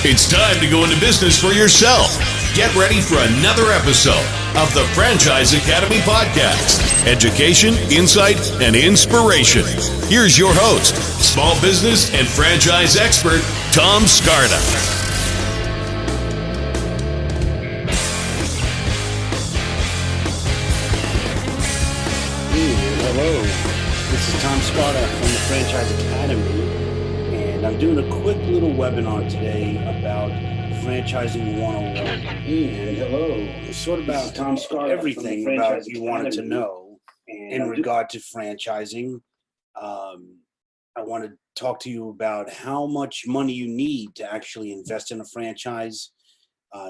It's time to go into business for yourself. Get ready for another episode of the Franchise Academy Podcast. Education, insight, and inspiration. Here's your host, small business and franchise expert, Tom Scarda. Hello, this is Tom Scarda from the Franchise Academy, and I'm doing a quick little webinar today about franchising 101. And hello, it's sort of about Tom Scarda, everything about you wanted to know in regard to franchising. I want to talk to you about how much money you need to actually invest in a franchise,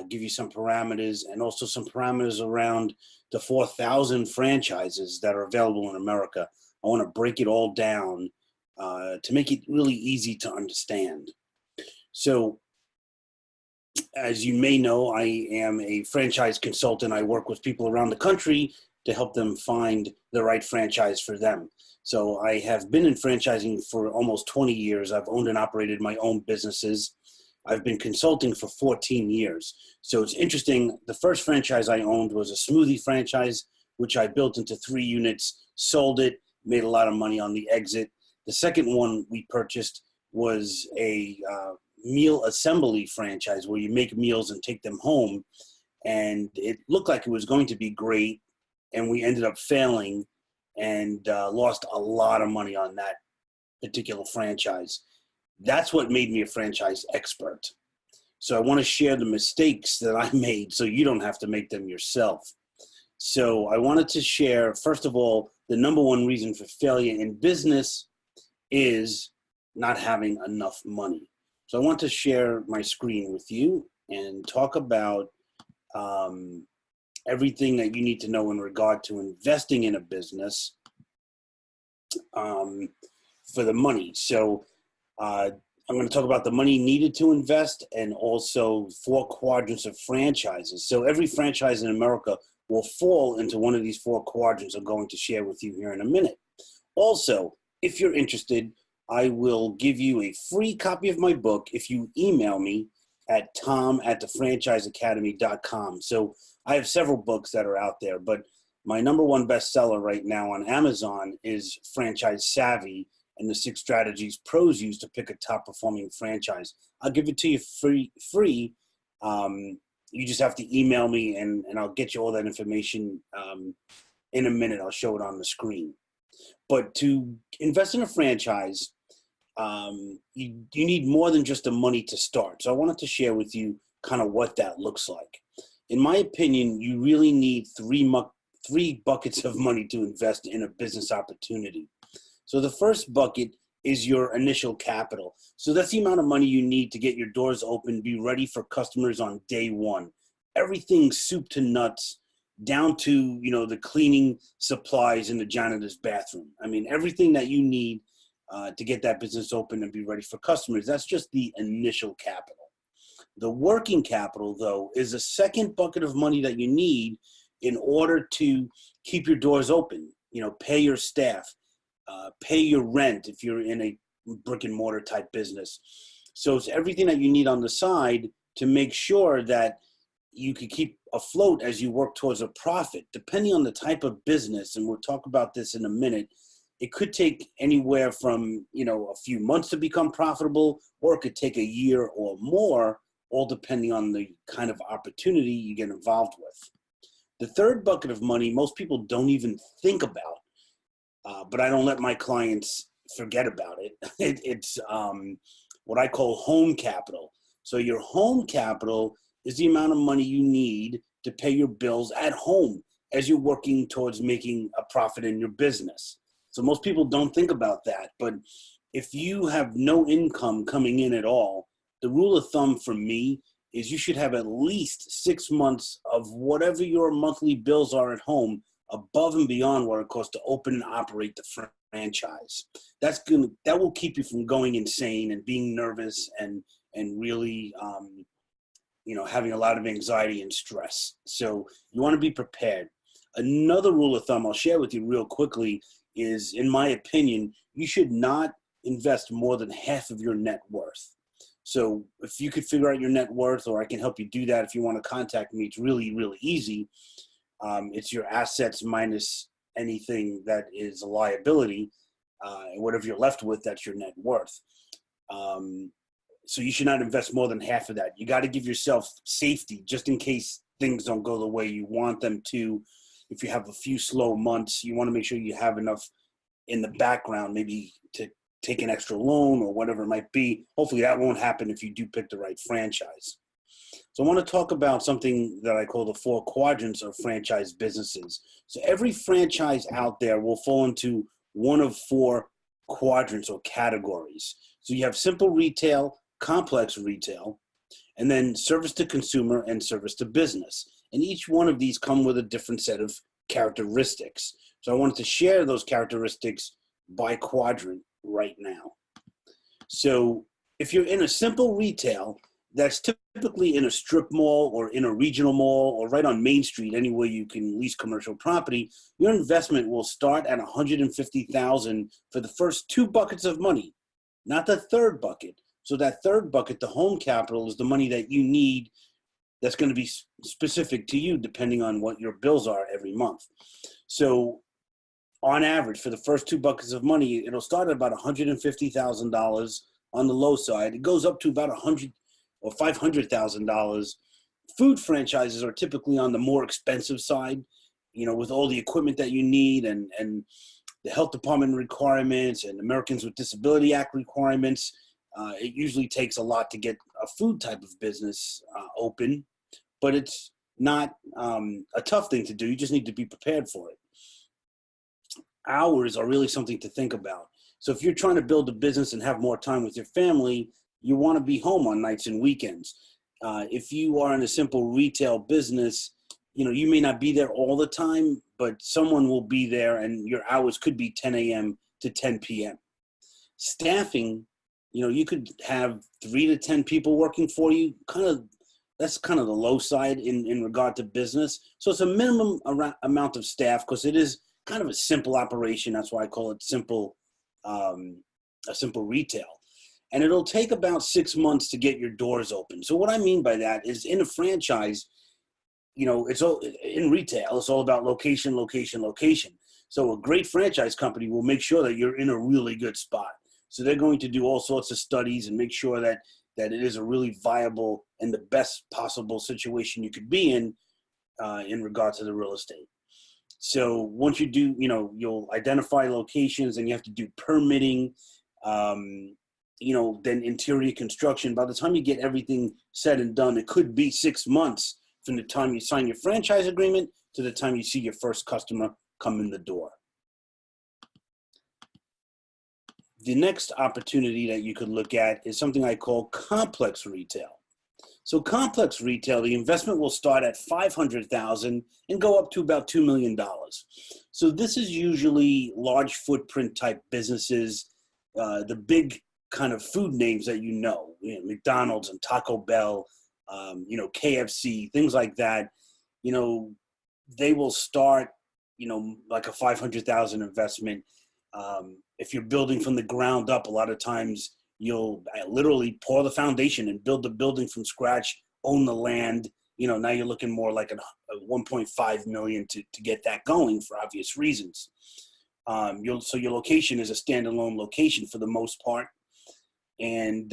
give you some parameters, and also some parameters around the 4,000 franchises that are available in America. I want to break it all down to make it really easy to understand. So, as you may know, I am a franchise consultant. I work with people around the country to help them find the right franchise for them. So I have been in franchising for almost 20 years. I've owned and operated my own businesses. I've been consulting for 14 years. So it's interesting. The first franchise I owned was a smoothie franchise, which I built into 3 units, sold it, made a lot of money on the exit. The second one we purchased was a meal assembly franchise where you make meals and take them home. And it looked like it was going to be great. And we ended up failing and lost a lot of money on that particular franchise. That's what made me a franchise expert. So I want to share the mistakes that I made so you don't have to make them yourself. So I wanted to share, first of all, the number one reason for failure in business is not having enough money. So I want to share my screen with you and talk about everything that you need to know in regard to investing in a business for the money. So I'm going to talk about the money needed to invest and also 4 quadrants of franchises. So every franchise in America will fall into one of these 4 quadrants I'm going to share with you here in a minute. Also, if you're interested, I will give you a free copy of my book if you email me at tom@thefranchiseacademy.com. So I have several books that are out there, but my number one bestseller right now on Amazon is Franchise Savvy and the 6 strategies pros use to pick a top performing franchise. I'll give it to you free. You just have to email me and I'll get you all that information in a minute. I'll show it on the screen. But to invest in a franchise, you need more than just the money to start. So I wanted to share with you kind of what that looks like. In my opinion, you really need 3 buckets of money to invest in a business opportunity. So the first bucket is your initial capital. So that's the amount of money you need to get your doors open, be ready for customers on day one. Everything soup to nuts, down to, the cleaning supplies in the janitor's bathroom. I mean, everything that you need to get that business open and be ready for customers. That's just the initial capital. The working capital, though, is a second bucket of money that you need in order to keep your doors open, pay your staff, pay your rent if you're in a brick and mortar type business. So it's everything that you need on the side to make sure that you can keep afloat as you work towards a profit. Depending on the type of business, and we'll talk about this in a minute, it could take anywhere from, a few months to become profitable, or it could take a year or more, all depending on the kind of opportunity you get involved with. The third bucket of money, most people don't even think about, but I don't let my clients forget about it. It's what I call home capital. So your home capital is the amount of money you need to pay your bills at home as you're working towards making a profit in your business. So most people don't think about that. But if you have no income coming in at all, the rule of thumb for me is you should have at least 6 months of whatever your monthly bills are at home above and beyond what it costs to open and operate the franchise. That will keep you from going insane and being nervous and really having a lot of anxiety and stress. So you want to be prepared. Another rule of thumb I'll share with you real quickly is, in my opinion, you should not invest more than half of your net worth. So if you could figure out your net worth, or I can help you do that if you want to contact me, it's really, really easy. It's your assets minus anything that is a liability. And whatever you're left with, that's your net worth. So you should not invest more than half of that. You got to give yourself safety just in case things don't go the way you want them to. If you have a few slow months, you want to make sure you have enough in the background, maybe to take an extra loan or whatever it might be. Hopefully that won't happen if you do pick the right franchise. So I want to talk about something that I call the 4 quadrants of franchise businesses. So every franchise out there will fall into one of 4 quadrants or categories. So you have simple retail, complex retail, and then service to consumer and service to business. And each one of these come with a different set of characteristics. So I wanted to share those characteristics by quadrant right now. So if you're in a simple retail, that's typically in a strip mall or in a regional mall or right on Main Street, anywhere you can lease commercial property, your investment will start at $150,000 for the first 2 buckets of money, not the third bucket. So that third bucket, the home capital, is the money that you need that's going to be specific to you depending on what your bills are every month. So on average, for the first 2 buckets of money, it'll start at about $150,000 on the low side. It goes up to about $100,000 or $500,000. Food franchises are typically on the more expensive side, with all the equipment that you need and the health department requirements and Americans with Disability Act requirements. It usually takes a lot to get a food type of business open, but it's not a tough thing to do. You just need to be prepared for it. Hours are really something to think about. So if you're trying to build a business and have more time with your family, you want to be home on nights and weekends. If you are in a simple retail business, you may not be there all the time, but someone will be there, and your hours could be 10 a.m. to 10 p.m. Staffing, you could have 3 to 10 people working for you. That's kind of the low side in regard to business. So it's a minimum amount of staff because it is kind of a simple operation. That's why I call it simple, a simple retail. And it'll take about 6 months to get your doors open. So what I mean by that is in a franchise, it's all in retail. It's all about location, location, location. So a great franchise company will make sure that you're in a really good spot. So they're going to do all sorts of studies and make sure that it is a really viable and the best possible situation you could be in regard to the real estate. So once you do, you'll identify locations and you have to do permitting, then interior construction. By the time you get everything said and done, it could be 6 months from the time you sign your franchise agreement to the time you see your first customer come in the door. The next opportunity that you could look at is something I call complex retail. So complex retail, the investment will start at $500,000 and go up to about $2 million. So this is usually large footprint type businesses, the big kind of food names that McDonald's and Taco Bell, KFC, things like that. They will start, like a $500,000 investment. If you're building from the ground up, a lot of times you'll literally pour the foundation and build the building from scratch, own the land. Now you're looking more like a 1.5 million to get that going for obvious reasons. So your location is a standalone location for the most part. And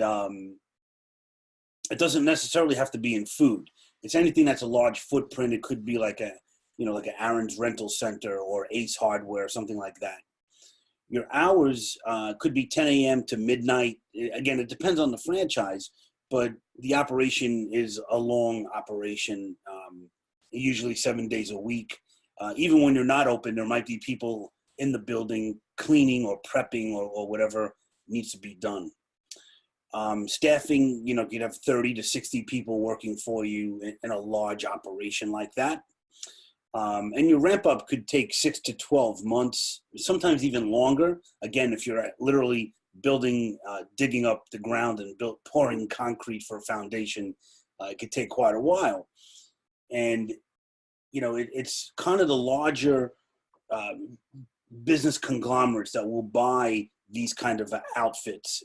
it doesn't necessarily have to be in food. It's anything that's a large footprint. It could be like an Aaron's Rental Center or Ace Hardware, something like that. Your hours could be 10 a.m. to midnight. Again, it depends on the franchise, but the operation is a long operation, usually 7 days a week. Even when you're not open, there might be people in the building cleaning or prepping or whatever needs to be done. Staffing, you'd have 30 to 60 people working for you in a large operation like that. And your ramp up could take 6 to 12 months, sometimes even longer. Again, if you're literally building, digging up the ground and pouring concrete for a foundation, it could take quite a while. And, it's kind of the larger business conglomerates that will buy these kind of outfits.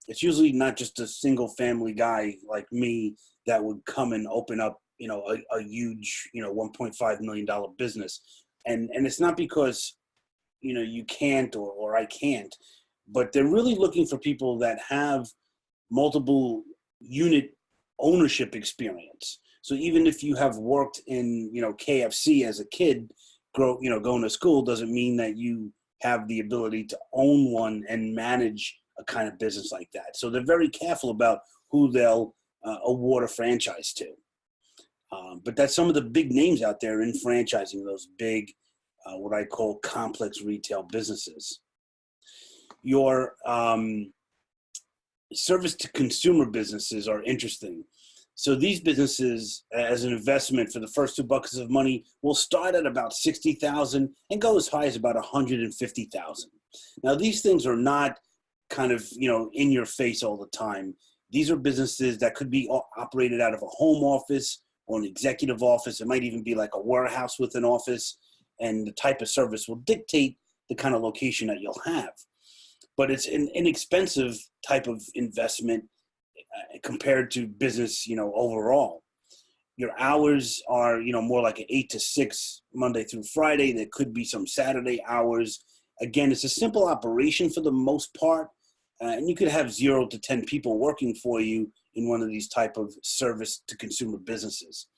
it's usually not just a single family guy like me that would come and open up, a huge, $1.5 million business. And it's not because, you can't or I can't, but they're really looking for people that have multiple unit ownership experience. So even if you have worked in, KFC as a kid, going to school doesn't mean that you have the ability to own one and manage a kind of business like that. So they're very careful about who they'll award a franchise to. But that's some of the big names out there in franchising, those big, what I call complex retail businesses. Your service to consumer businesses are interesting. So these businesses, as an investment for the first 2 buckets of money, will start at about $60,000 and go as high as about $150,000. Now, these things are not kind of, in your face all the time. These are businesses that could be operated out of a home office or an executive office. It might even be like a warehouse with an office, and the type of service will dictate the kind of location that you'll have. But it's an inexpensive type of investment compared to business, overall. Your hours are, more like an 8 to 6 Monday through Friday. There could be some Saturday hours. Again, it's a simple operation for the most part. And you could have 0 to 10 people working for you in one of these type of service to consumer businesses.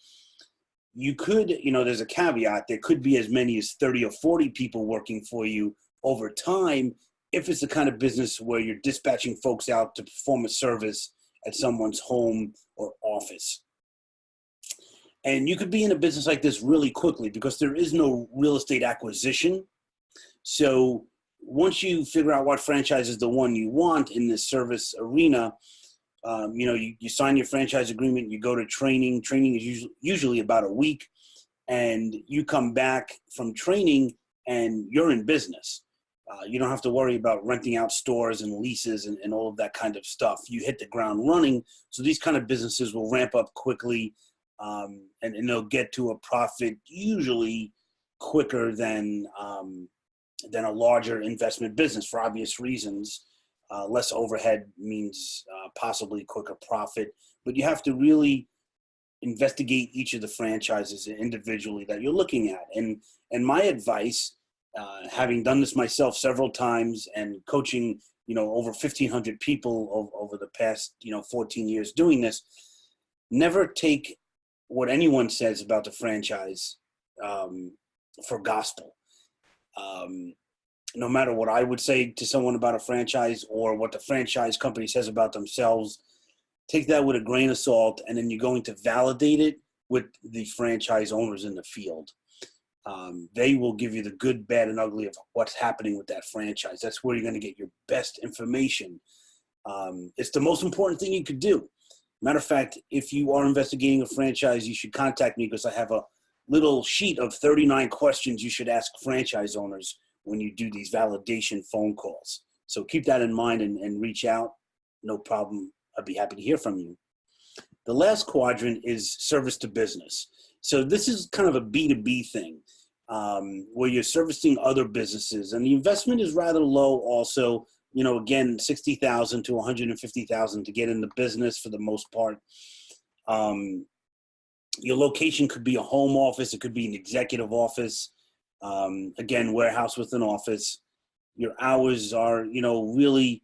You could, there's a caveat, there could be as many as 30 or 40 people working for you over time if it's the kind of business where you're dispatching folks out to perform a service at someone's home or office. And you could be in a business like this really quickly because there is no real estate acquisition. So once you figure out what franchise is the one you want in this service arena, you sign your franchise agreement, you go to training. Training is usually about a week, and you come back from training and you're in business. You don't have to worry about renting out stores and leases and all of that kind of stuff. You hit the ground running. So these kind of businesses will ramp up quickly, and they'll get to a profit usually quicker than a larger investment business for obvious reasons. Less overhead means possibly quicker profit, but you have to really investigate each of the franchises individually that you're looking at. And my advice, having done this myself several times and coaching, over 1,500 people over the past, 14 years doing this, never take what anyone says about the franchise for gospel. No matter what I would say to someone about a franchise or what the franchise company says about themselves, take that with a grain of salt, and then you're going to validate it with the franchise owners in the field. They will give you the good, bad, and ugly of what's happening with that franchise. That's where you're going to get your best information. It's the most important thing you could do. Matter of fact, if you are investigating a franchise, you should contact me because I have a little sheet of 39 questions you should ask franchise owners when you do these validation phone calls. So keep that in mind and reach out. No problem. I'd be happy to hear from you. The last quadrant is service to business. So this is kind of a B2B thing where you're servicing other businesses, and the investment is rather low also. Again, $60,000 to $150,000 to get in the business for the most part. Your location could be a home office. It could be an executive office. Again, warehouse with an office. Your hours are, really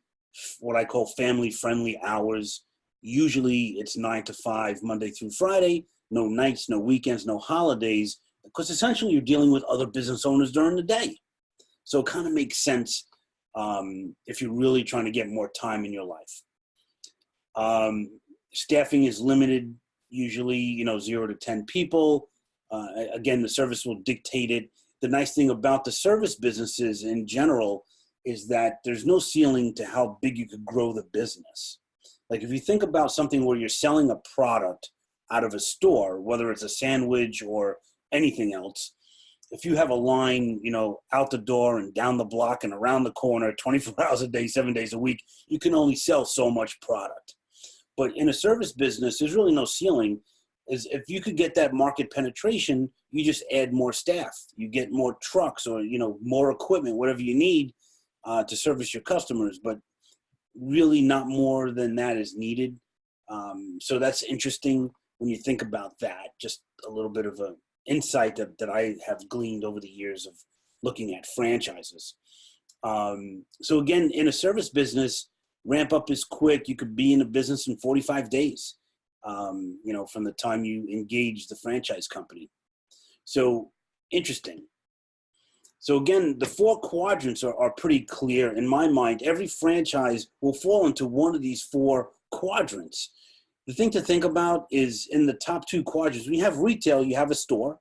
what I call family-friendly hours. Usually it's 9 to 5, Monday through Friday. No nights, no weekends, no holidays, because essentially you're dealing with other business owners during the day. So it kind of makes sense if you're really trying to get more time in your life. Staffing is limited, usually, 0 to 10 people. Again, the service will dictate it. The nice thing about the service businesses in general is that there's no ceiling to how big you could grow the business. Like if you think about something where you're selling a product out of a store, whether it's a sandwich or anything else, if you have a line, out the door and down the block and around the corner, 24 hours a day, 7 days a week, you can only sell so much product. But in a service business, there's really no ceiling. Is if you could get that market penetration, you just add more staff, you get more trucks or, more equipment, whatever you need to service your customers. But really not more than that is needed. So that's interesting when you think about that. Just a little bit of an insight that I have gleaned over the years of looking at franchises. So again, in a service business, ramp up is quick. You could be in a business in 45 days, from the time you engage the franchise company. So interesting. So again, the 4 quadrants are pretty clear in my mind. Every franchise will fall into one of these 4 quadrants. The thing to think about is in the top 2 quadrants, when you have retail, you have a store,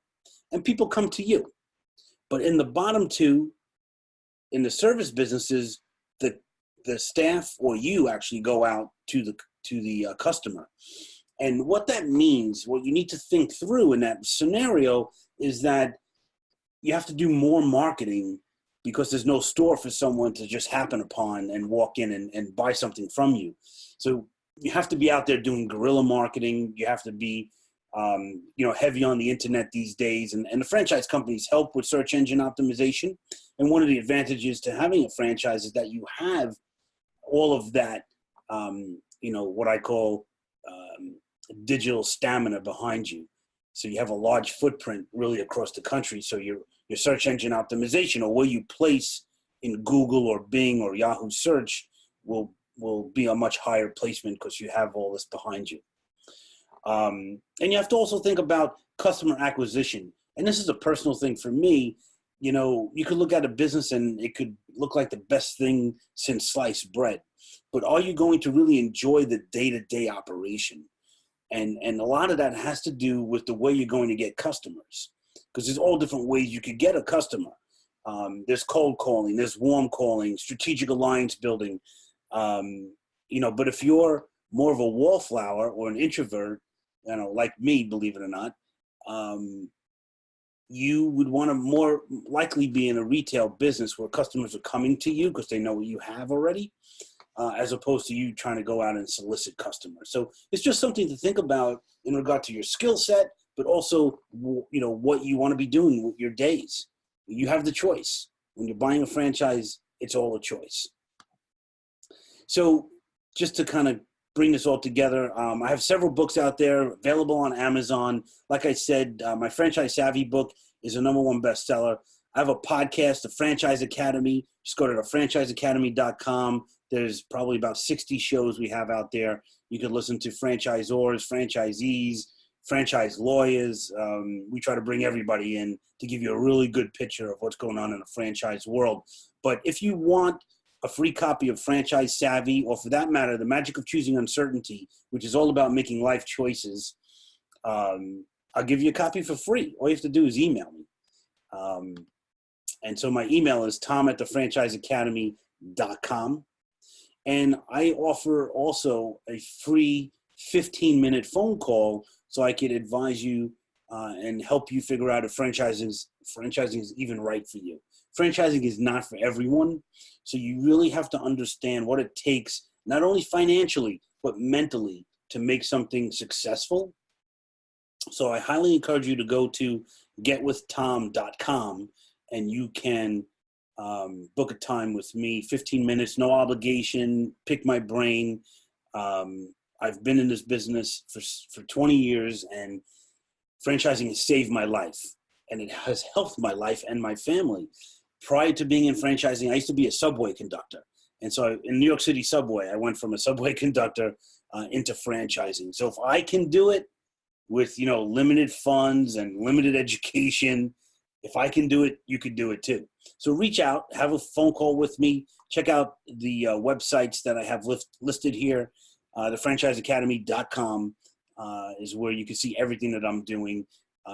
and people come to you. But in the bottom 2, in the service businesses, the staff or you actually go out to the customer. And what that means, what you need to think through in that scenario is that you have to do more marketing because there's no store for someone to just happen upon and walk in and buy something from you. So you have to be out there doing guerrilla marketing. You have to be, heavy on the internet these days. And the franchise companies help with search engine optimization. And one of the advantages to having a franchise is that you have all of that, what I call digital stamina behind you. So you have a large footprint really across the country. So your search engine optimization, or where you place in Google or Bing or Yahoo search, will be a much higher placement because you have all this behind you. And you have to also think about customer acquisition. And this is a personal thing for me. You could look at a business and it could look like the best thing since sliced bread. But are you going to really enjoy the day-to-day operation? And a lot of that has to do with the way you're going to get customers, because there's all different ways you could get a customer. There's cold calling, there's warm calling, strategic alliance building. But if you're more of a wallflower or an introvert, like me, believe it or not, you would want to more likely be in a retail business where customers are coming to you because they know what you have already, as opposed to you trying to go out and solicit customers. So it's just something to think about in regard to your skill set, but also, what you want to be doing with your days. You have the choice. When you're buying a franchise, it's all a choice. So just to kind of bring this all together, I have several books out there available on Amazon. Like I said, my Franchise Savvy book is a #1 bestseller. I have a podcast, the Franchise Academy. Just go to thefranchiseacademy.com. There's probably about 60 shows we have out there. You can listen to franchisors, franchisees, franchise lawyers. We try to bring everybody in to give you a really good picture of what's going on in the franchise world. But if you want a free copy of Franchise Savvy, or for that matter, The Magic of Choosing Uncertainty, which is all about making life choices, I'll give you a copy for free. All you have to do is email me. And so my email is tom@thefranchiseacademy.com. And I offer also a free 15-minute phone call so I could advise you and help you figure out if franchising is even right for you. Franchising is not for everyone. So you really have to understand what it takes, not only financially, but mentally, to make something successful. So I highly encourage you to go to getwithtom.com and you can book a time with me, 15 minutes, no obligation, pick my brain. I've been in this business for 20 years, and franchising has saved my life, and it has helped my life and my family. Prior to being in franchising, I used to be a subway conductor. And so in New York City subway, I went from a subway conductor into franchising. So if I can do it with, limited funds and limited education, if I can do it, you could do it too. So reach out, have a phone call with me, check out the websites that I have listed here. Thefranchiseacademy.com is where you can see everything that I'm doing,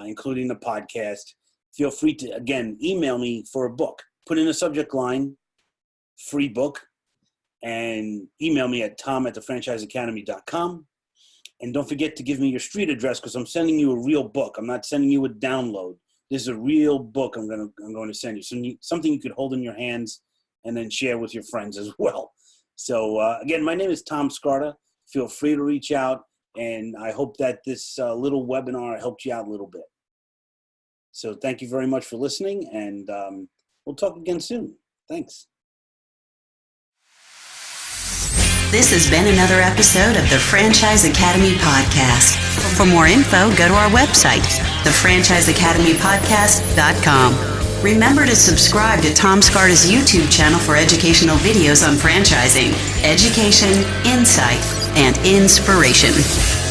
including the podcast. Feel free to, again, email me for a book. Put in a subject line, free book, and email me at tom@thefranchiseacademy.com. And don't forget to give me your street address, because I'm sending you a real book. I'm not sending you a download. This is a real book I'm going to send you. Something you could hold in your hands and then share with your friends as well. So again, my name is Tom Scarta. Feel free to reach out, and I hope that this little webinar helped you out a little bit. So thank you very much for listening, and we'll talk again soon. Thanks. This has been another episode of the Franchise Academy Podcast. For more info, go to our website, thefranchiseacademypodcast.com. Remember to subscribe to Tom Scarda's YouTube channel for educational videos on franchising, education, insight, and inspiration.